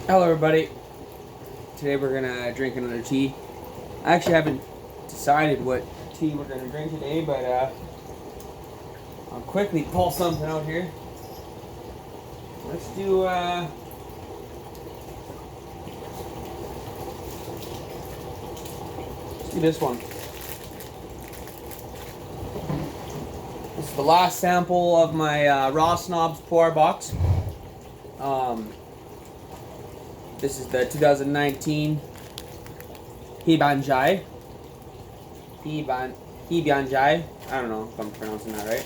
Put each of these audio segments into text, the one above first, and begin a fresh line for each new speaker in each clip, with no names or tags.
Hello everybody. Today we're gonna drink another tea. I actually haven't decided what tea we're gonna drink today, but I'll quickly pull something out here. Let's do this one. This is the last sample of my Raw Snobs Pu-erh box. This is the 2019 Zhai. Bian Zhai. I don't know if I'm pronouncing that right.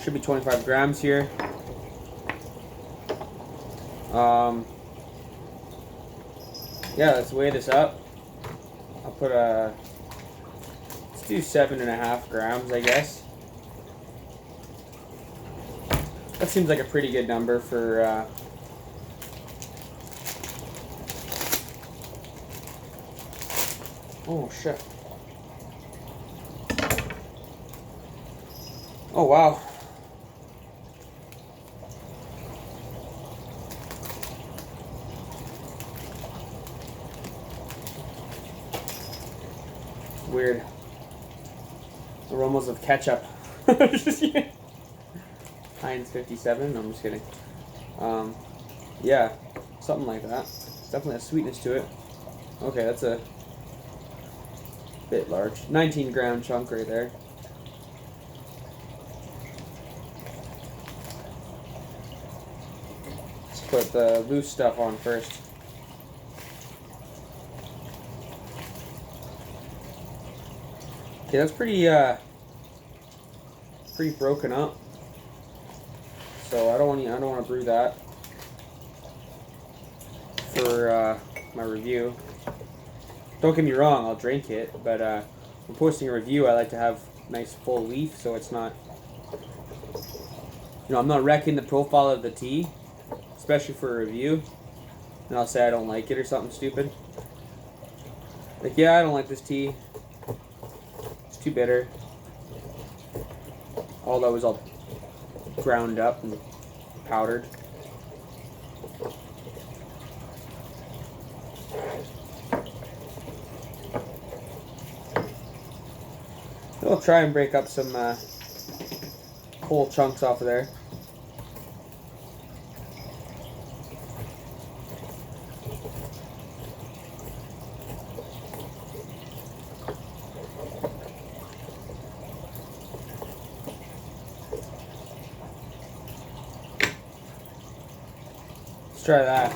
Should be 25 grams here. Yeah, let's weigh this up. I'll put let's do 7.5 grams, I guess. That seems like a pretty good number for oh shit. Oh wow. Weird. Aromas of ketchup. Heinz 57. No, I'm just kidding. Yeah, something like that. Definitely a sweetness to it. Okay, that's a bit large. 19-gram chunk right there. Let's put the loose stuff on first. Okay, that's pretty broken up. So I don't want to brew that for my review. Don't get me wrong, I'll drink it, but when posting a review, I like to have nice full leaf, so it's not, I'm not wrecking the profile of the tea, especially for a review. And I'll say I don't like it or something stupid. Like, yeah, I don't like this tea. It's too bitter. All that was all ground up and powdered. I'll try and break up some whole chunks off of there. Let's try that.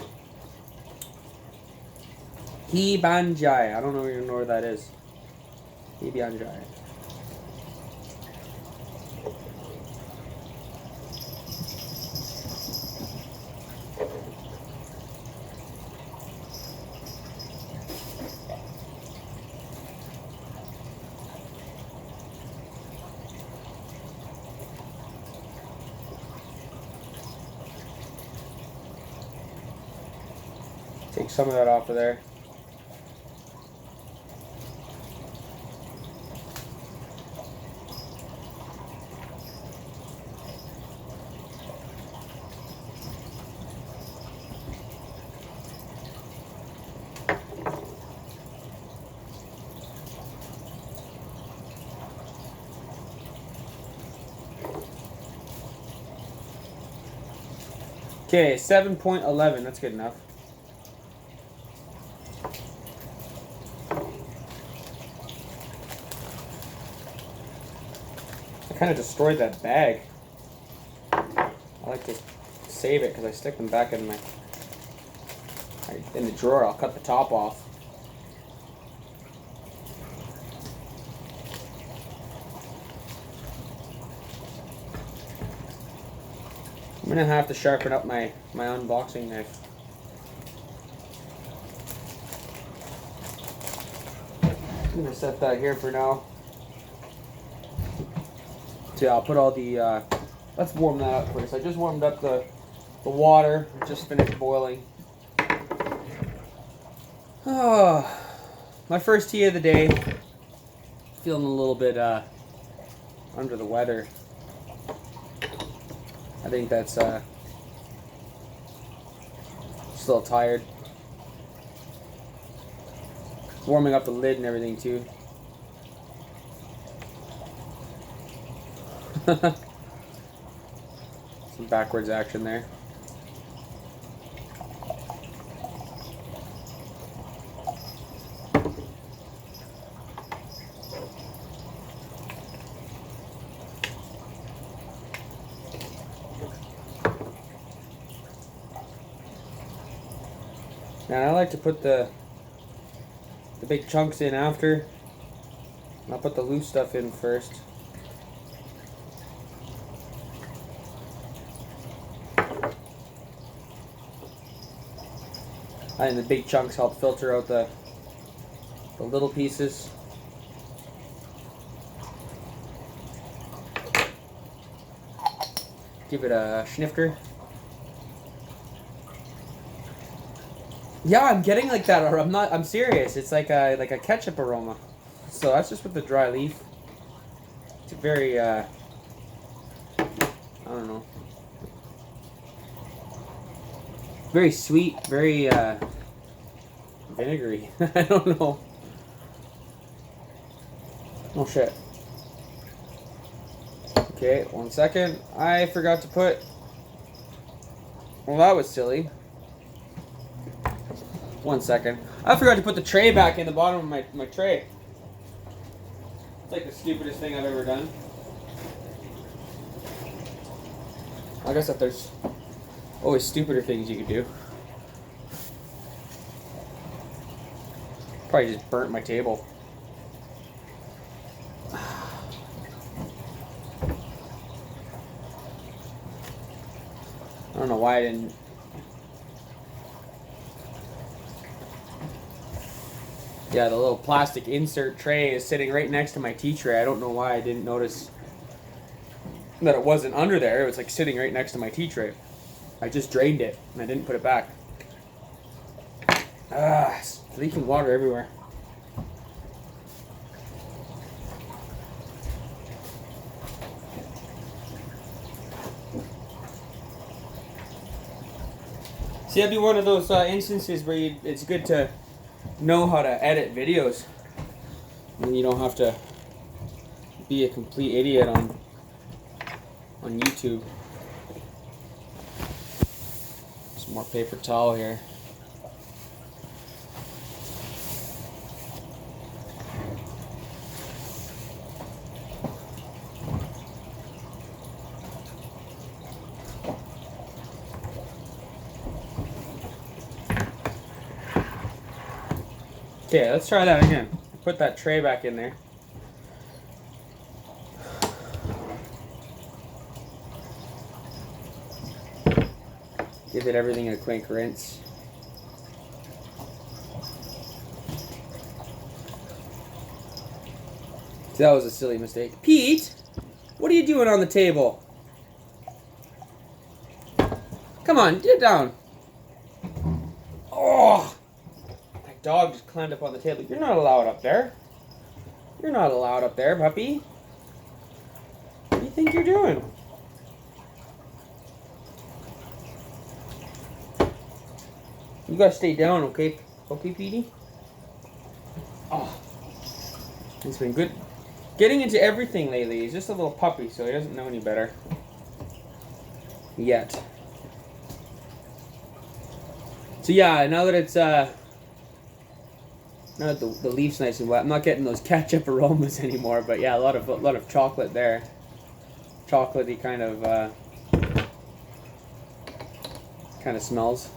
Bian Zhai. I don't even know where that is. Bian Zhai. Take some of that off of there. Okay, 7.11, that's good enough. I kind of destroyed that bag. I like to save it because I stick them back in the drawer. I'll cut the top off. I'm gonna have to sharpen up my unboxing knife. I'm gonna set that here for now. So yeah, I'll put all the, let's warm that up first. I just warmed up the water. It just finished boiling. Oh, my first tea of the day. Feeling a little bit under the weather. I think that's Just a little tired. Warming up the lid and everything too. Some backwards action there. And I like to put the big chunks in after. I'll put the loose stuff in first. And the big chunks help filter out the little pieces. Give it a snifter. Yeah, I'm getting like that. Or I'm serious. It's like a ketchup aroma. So that's just with the dry leaf. It's a very I don't know. Very sweet, very vinegary. I don't know. Oh shit. Okay, 1 second. I forgot to put. Well, that was silly. 1 second. I forgot to put the tray back in the bottom of my tray. It's like the stupidest thing I've ever done. I guess that there's always stupider things you could do. Probably just burnt my table. I don't know why I didn't. Yeah, the little plastic insert tray is sitting right next to my tea tray. I don't know why I didn't notice that it wasn't under there. It was like sitting right next to my tea tray. I just drained it and I didn't put it back. It's leaking water everywhere. See, that'd be one of those instances where it's good to know how to edit videos. And you don't have to be a complete idiot on YouTube. Some more paper towel here. Okay, let's try that again. Put that tray back in there. Give it everything a quick rinse. That was a silly mistake. Pete, what are you doing on the table? Come on, get down. Oh! Dog just climbed up on the table. You're not allowed up there. You're not allowed up there, puppy. What do you think you're doing? You gotta stay down, okay? Okay, Petey? Oh. He's been good. Getting into everything lately. He's just a little puppy, so he doesn't know any better. Yet. So yeah, now that it's now that the leaf's nice and wet, I'm not getting those ketchup aromas anymore. But yeah, a lot of chocolate there, chocolatey kind of smells.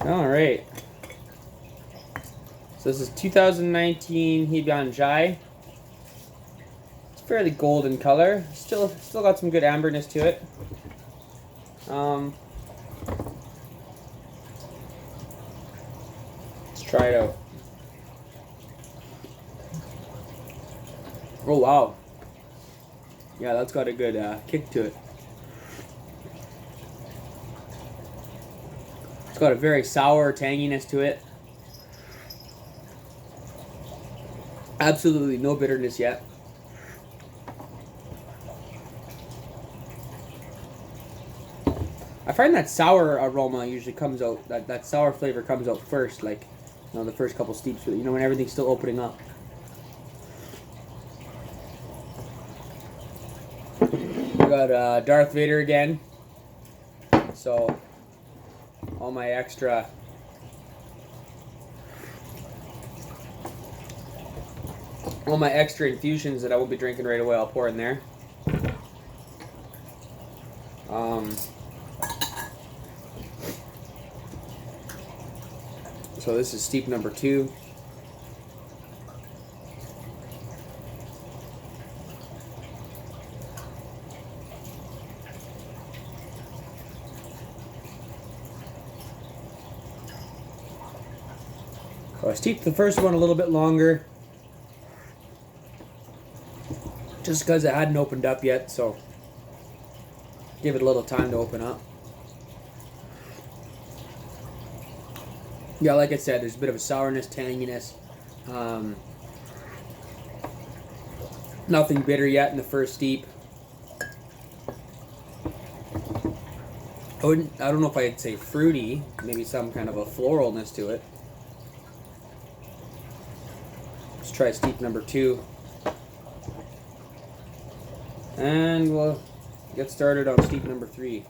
All right. So this is 2019 Bian Zhai. It's fairly golden color. Still got some good amberness to it. Let's try it out. Oh wow. Yeah, that's got a good kick to it. It's got a very sour tanginess to it. Absolutely no bitterness yet. I find that sour aroma usually comes out, that sour flavor comes out first, like, you know, the first couple steeps, you know, when everything's still opening up. We got Darth Vader again. So, all my extra infusions that I won't be drinking right away, I'll pour in there. So this is steep number 2. So I steeped the first one a little bit longer, just because it hadn't opened up yet, so give it a little time to open up. Yeah, like I said, there's a bit of a sourness, tanginess. Nothing bitter yet in the first steep. I don't know if I'd say fruity, maybe some kind of a floralness to it. Let's try steep number 2. And we'll get started on steep number 3.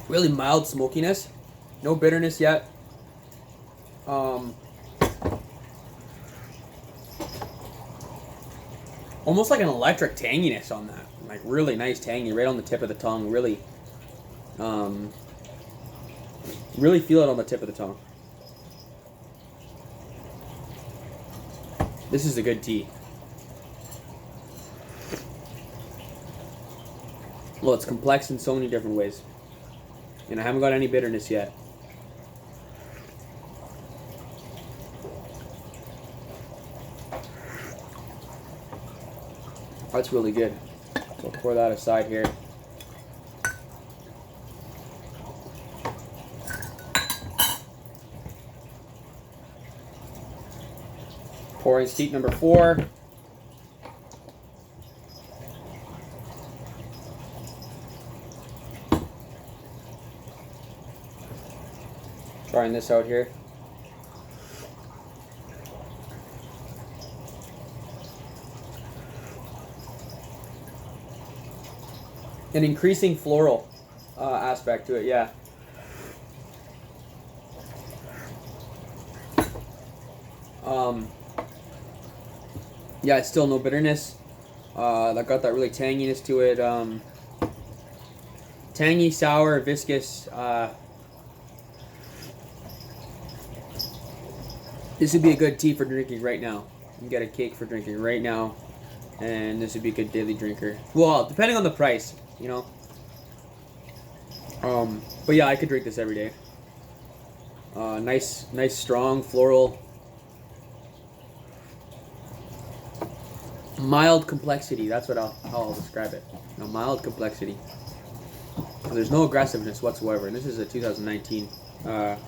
Really mild smokiness, no bitterness yet. Almost like an electric tanginess on that, like really nice tangy right on the tip of the tongue. Really, really feel it on the tip of the tongue. This is a good tea. Well, it's complex in so many different ways. And I haven't got any bitterness yet. That's really good. So I'll pour that aside here. Pouring steep number 4. Trying this out here. An increasing floral aspect to it, yeah. Yeah, it's still no bitterness. That got that really tanginess to it. Tangy, sour, viscous. This would be a good tea for drinking right now. You can get a cake for drinking right now, and this would be a good daily drinker. Well, depending on the price, you know. But yeah, I could drink this every day. Nice, strong, floral, mild complexity. That's what how I'll describe it. You know, mild complexity. So there's no aggressiveness whatsoever. And this is a 2019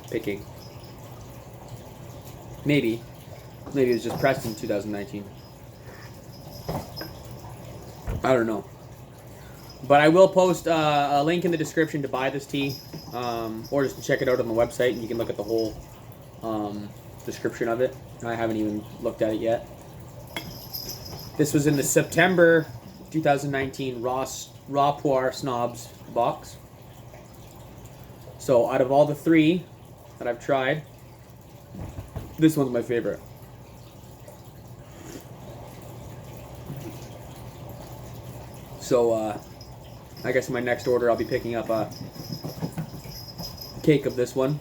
picking. Maybe it was just pressed in 2019. I don't know. But I will post a link in the description to buy this tea, or just to check it out on the website, and you can look at the whole description of it. I haven't even looked at it yet. This was in the September 2019 raw Pu-erh Snobs box. So out of all the 3 that I've tried, this one's my favorite. So, I guess in my next order I'll be picking up a cake of this one.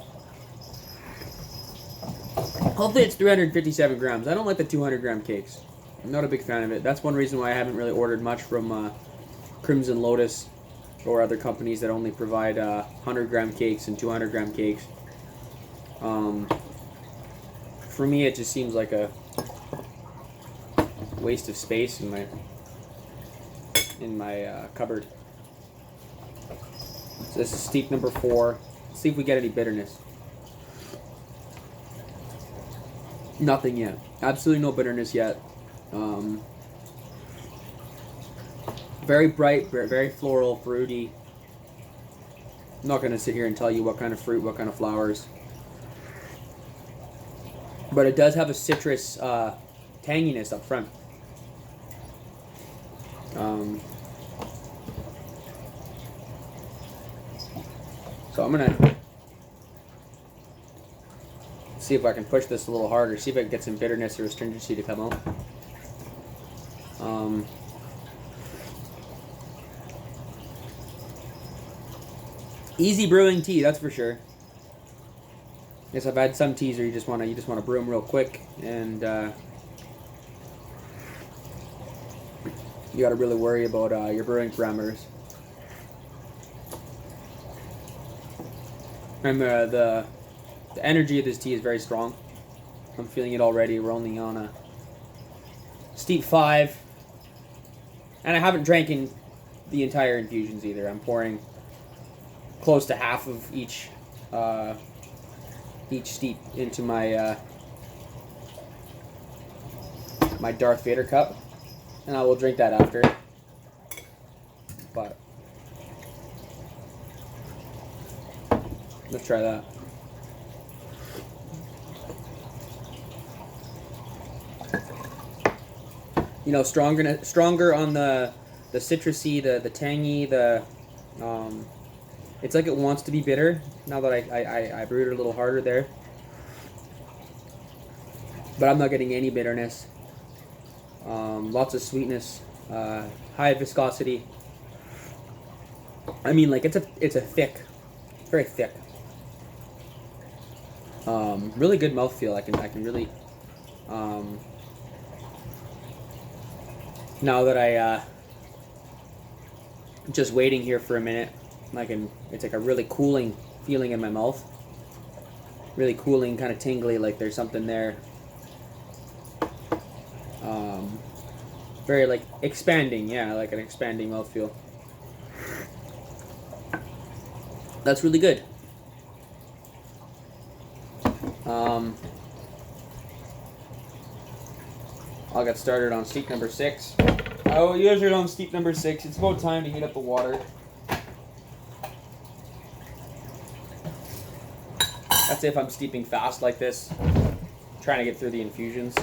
Hopefully it's 357 grams. I don't like the 200 gram cakes. I'm not a big fan of it. That's one reason why I haven't really ordered much from Crimson Lotus or other companies that only provide 100 gram cakes and 200 gram cakes. For me, it just seems like a waste of space in my cupboard. So this is steep number 4. Let's see if we get any bitterness. Nothing yet. Absolutely no bitterness yet. Very bright, very floral, fruity. I'm not going to sit here and tell you what kind of fruit, what kind of flowers. But it does have a citrus tanginess up front. So I'm going to see if I can push this a little harder, see if I can get some bitterness or astringency to come out. Easy brewing tea, that's for sure. Yes, I've had some teas where you just want to brew them real quick, and you got to really worry about your brewing parameters. And the energy of this tea is very strong. I'm feeling it already. We're only on a steep 5, and I haven't drank in the entire infusions either. I'm pouring close to half of each steep into my my Darth Vader cup, and I will drink that after. But let's try that. You know, stronger on the citrusy, the tangy, it's like it wants to be bitter. Now that I brewed it a little harder there, but I'm not getting any bitterness. Lots of sweetness, high viscosity. I mean, like it's a thick, very thick. Really good mouthfeel. I can really. Now that I just waiting here for a minute, it's like a really cooling feeling in my mouth. Really cooling, kind of tingly, like there's something there. Very like expanding, yeah, like an expanding mouthfeel. That's really good. I'll get started on steep number 6. Oh, you guys are on steep number 6. It's about time to heat up the water. That's if I'm steeping fast like this, trying to get through the infusions.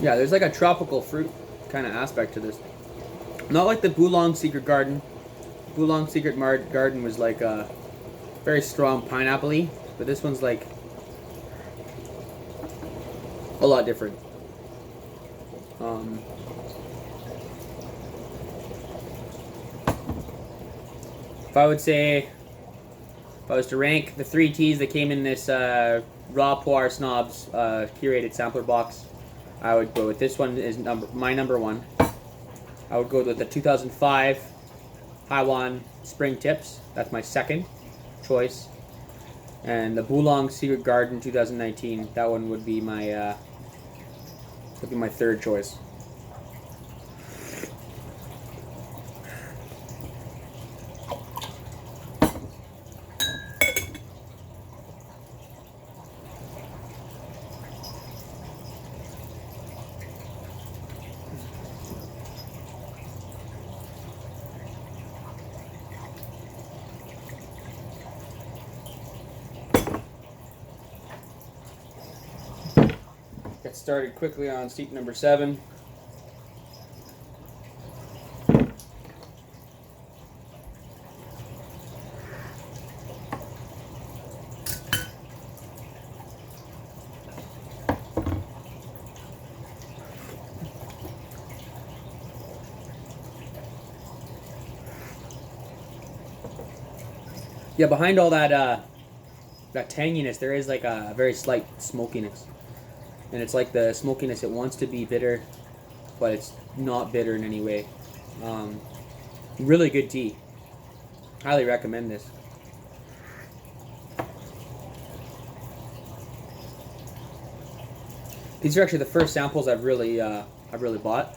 Yeah, there's like a tropical fruit kind of aspect to this. Not like the Bulong Secret Garden. Bulong Secret Garden was like a very strong pineapple-y, but this one's like a lot different. If I was to rank the 3 teas that came in this Raw Pu-erh Snobs curated sampler box, I would go with this one is my number 1. I would go with the 2005 Haiwan Spring Tips. That's my second choice. And the Bulong Secret Garden 2019. That one would be my third choice. Get started quickly on steep number 7. Yeah, behind all that that tanginess, there is like a very slight smokiness, and it's like the smokiness. It wants to be bitter, but it's not bitter in any way. Really good tea. Highly recommend this. These are actually the first samples I've really bought.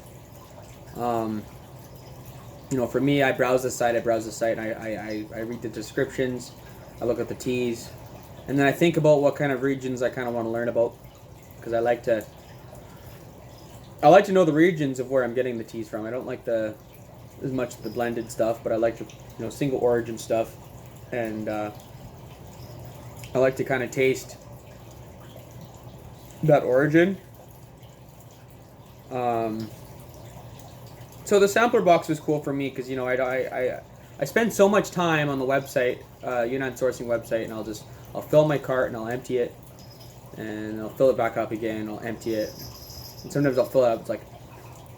You know, for me, I browse the site, and I read the descriptions, I look at the teas, and then I think about what kind of regions I kind of want to learn about, because I like to know the regions of where I'm getting the teas from. I don't like as much the blended stuff, but I like the, you know, single origin stuff, and I like to kind of taste that origin. So the sampler box was cool for me because, you know, I spend so much time on the website, Yunnan Sourcing website, and I'll fill my cart and I'll empty it, and I'll fill it back up again and I'll empty it, and sometimes I'll fill it up. It's like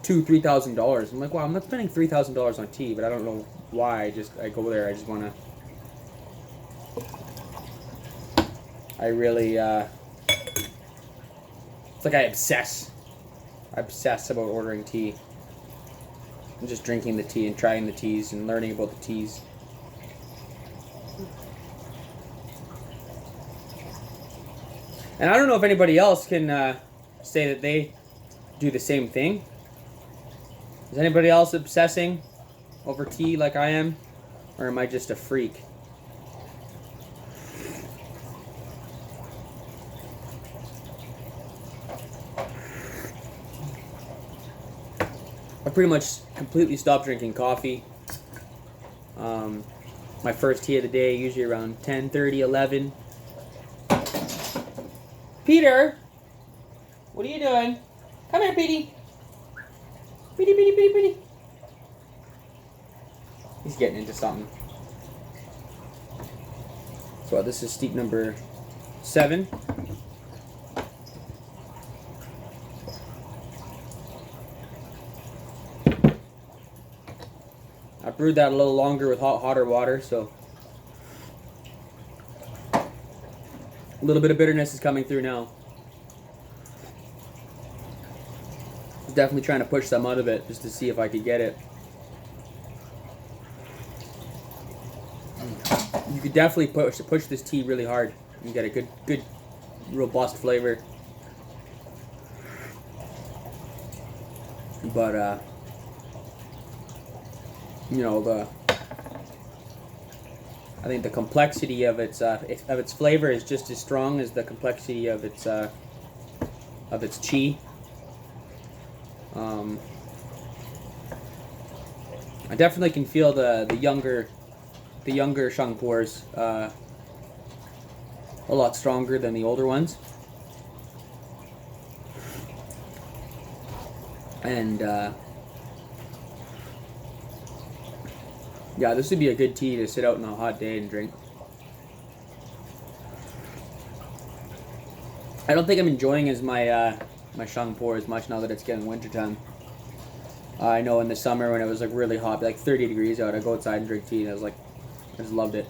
$2,000-$3,000. I'm like, wow, I'm not spending $3,000 on tea, but I don't know why. I go there. I just want to. I really. It's like I obsess. I obsess about ordering tea. And just drinking the tea and trying the teas and learning about the teas. And I don't know if anybody else can say that they do the same thing. Is anybody else obsessing over tea like I am? Or am I just a freak? I pretty much completely stopped drinking coffee. My first tea of the day, usually around 10:30, 11. Peter! What are you doing? Come here, Petey. Petey, Petey, Petey, Petey. He's getting into something. So this is steep number 7. I brewed that a little longer with hotter water, so a little bit of bitterness is coming through now. I was definitely trying to push some out of it just to see if I could get it. You could definitely push this tea really hard and get a good robust flavor. But you know, I think the complexity of its flavor is just as strong as the complexity of its chi. I definitely can feel the younger Shang Pu-erhs a lot stronger than the older ones, and yeah, this would be a good tea to sit out on a hot day and drink. I don't think I'm enjoying my Shang Pu-erh as much now that it's getting wintertime. I know in the summer when it was like really hot, like 30 degrees out, I'd go outside and drink tea, and I just loved it.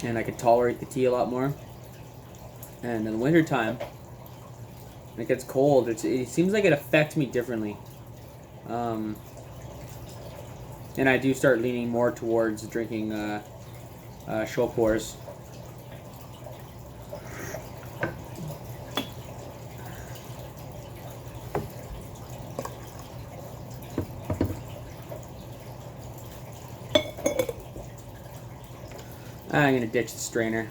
And I could tolerate the tea a lot more. And in the wintertime, when it gets cold, it seems like it affects me differently. And I do start leaning more towards drinking Shou Pu-erhs. I'm going to ditch the strainer.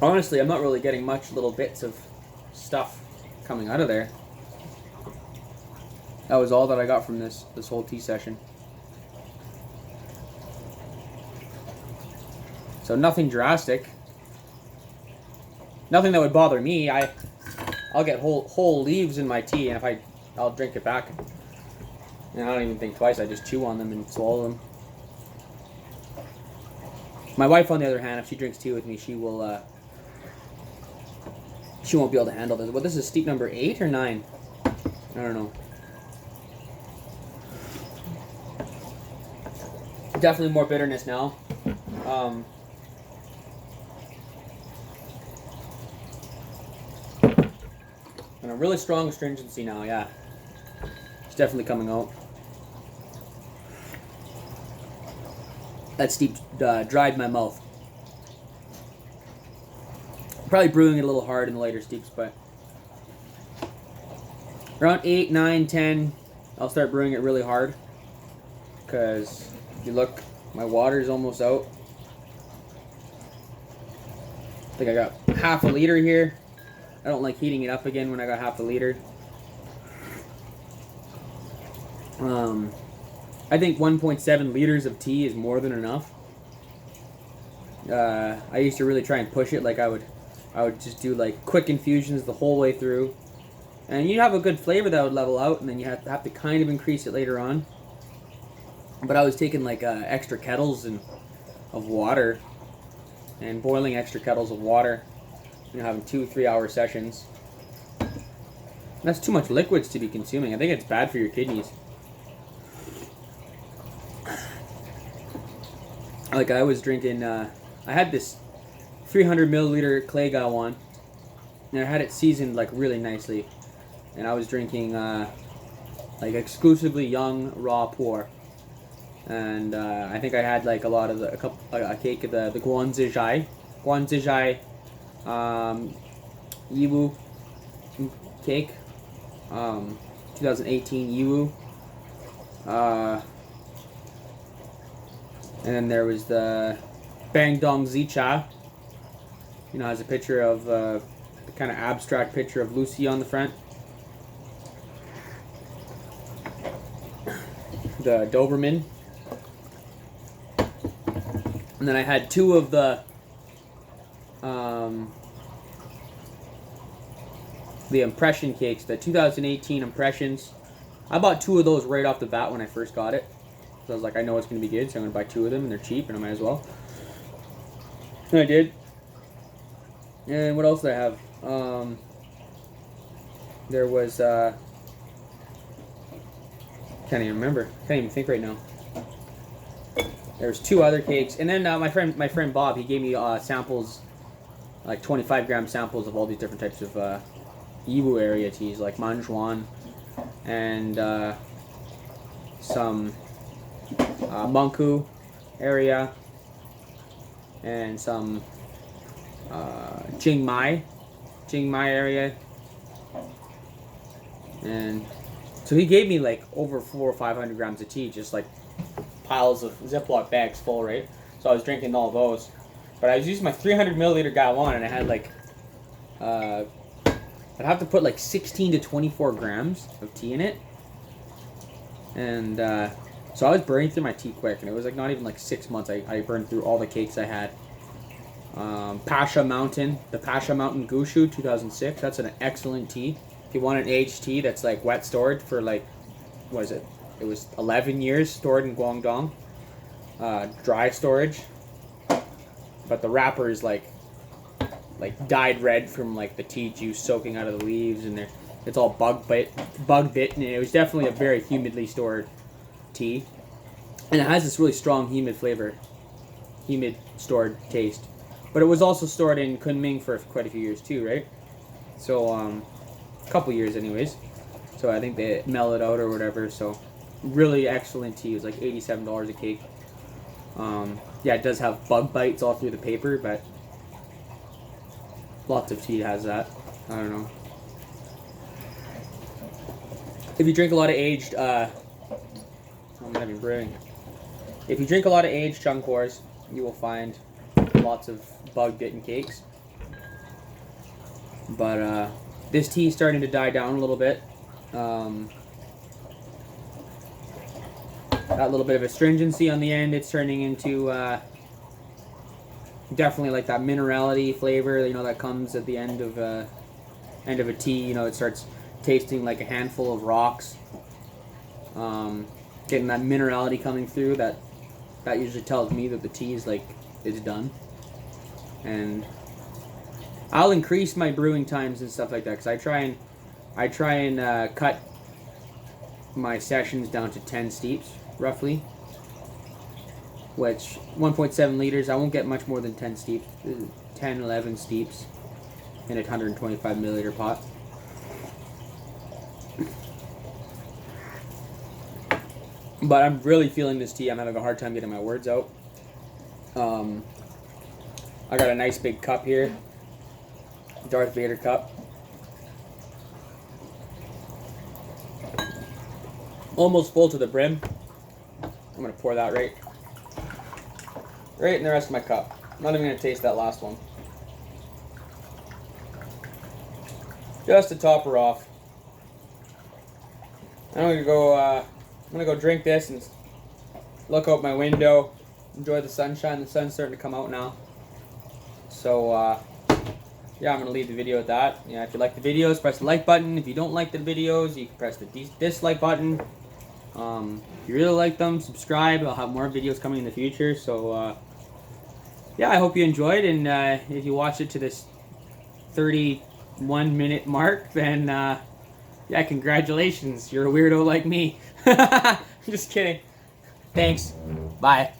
Honestly, I'm not really getting much little bits of stuff coming out of there. That was all that I got from this whole tea session. So nothing drastic. Nothing that would bother me. I'll get whole leaves in my tea, and I'll drink it back. And I don't even think twice. I just chew on them and swallow them. My wife, on the other hand, if she drinks tea with me, she won't be able to handle this. Well, this is steep number 8 or 9. I don't know. Definitely more bitterness now. And a really strong astringency now, yeah. It's definitely coming out. That steep dried my mouth. Probably brewing it a little hard in the later steeps, but around 8, 9, 10, I'll start brewing it really hard. Because if you look, my water's almost out. I think I got half a liter here. I don't like heating it up again when I got half a liter. I think 1.7 liters of tea is more than enough. I used to really try and push it. Like I would just do like quick infusions the whole way through, and you have a good flavor that would level out, and then you have to kind of increase it later on. But I was taking like extra kettles of water, and boiling extra kettles of water, having 2-3 hour sessions. And that's too much liquids to be consuming. I think it's bad for your kidneys. Like I was drinking, I had this 300 milliliter clay gawan, and I had it seasoned like really nicely, and I was drinking like exclusively young raw Pu-erh, and I think I had like a cake of the Zhai Yiwu cake, 2018 Yiwu. And then there was the Bang Dong Zicha. Has a picture of the kind of abstract picture of Lucy on the front. The Doberman. And then I had 2 of the impression cakes, the 2018 impressions. I bought 2 of those right off the bat when I first got it. So I was like, I know it's going to be good, so I'm going to buy 2 of them, and they're cheap, and I might as well. And I did. And what else did I have? There was, can't even remember. Can't even think right now. There's 2 other cakes, and then my friend Bob, he gave me samples, like 25-gram samples of all these different types of Yiwu area teas, like Manjuan, and some Mengku area, and some Jingmai area, and so he gave me like over 400 or 500 grams of tea, just like piles of Ziploc bags full, right? So I was drinking all those, but I was using my 300 milliliter gawan, and I had like I'd have to put like 16 to 24 grams of tea in it, and so I was burning through my tea quick, and it was like not even like 6 months. I burned through all the cakes I had. Pasha Mountain, the Pasha Mountain Gushu 2006. That's an excellent tea. If you want an aged tea that's like wet stored for like, what is it? It was 11 years stored in Guangdong. Dry storage, but the wrapper is like dyed red from like the tea juice soaking out of the leaves, and it's all bug bitten, and it was definitely a very humidly stored tea, and it has this really strong humid flavor, humid stored taste. But it was also stored in Kunming for quite a few years too, right? So a couple years anyways. So I think they mellowed out or whatever. So really excellent tea. It was like $87 a cake. Yeah, it does have bug bites all through the paper, but lots of tea has that. I don't know. If you drink a lot of aged, I'm not even brewing. If you drink a lot of aged Chungkors, you will find lots of bug-bitten cakes. But this tea is starting to die down a little bit. That little bit of astringency on the end, it's turning into definitely like that minerality flavor, that comes at the end of a tea. It starts tasting like a handful of rocks. Getting that minerality coming through, that usually tells me that the tea is done. And I'll increase my brewing times and stuff like that, because I try and cut my sessions down to 10 steeps roughly. which 1.7 liters. I won't get much more than 10 steeps, 10, 11 steeps in a 125 milliliter pot. But I'm really feeling this tea. I'm having a hard time getting my words out. I got a nice big cup here, Darth Vader cup. Almost full to the brim. I'm gonna pour that right in the rest of my cup. I'm not even gonna taste that last one. Just to top her off. I'm gonna go drink this and look out my window, enjoy the sunshine. The sun's starting to come out now. So yeah, I'm gonna leave the video at that. Yeah, if you like the videos, press the like button. If you don't like the videos, you can press the dislike button. If you really like them, subscribe. I'll have more videos coming in the future. So yeah, I hope you enjoyed, and if you watched it to this 31-minute mark, then yeah, congratulations. You're a weirdo like me. Just kidding. Thanks. Bye.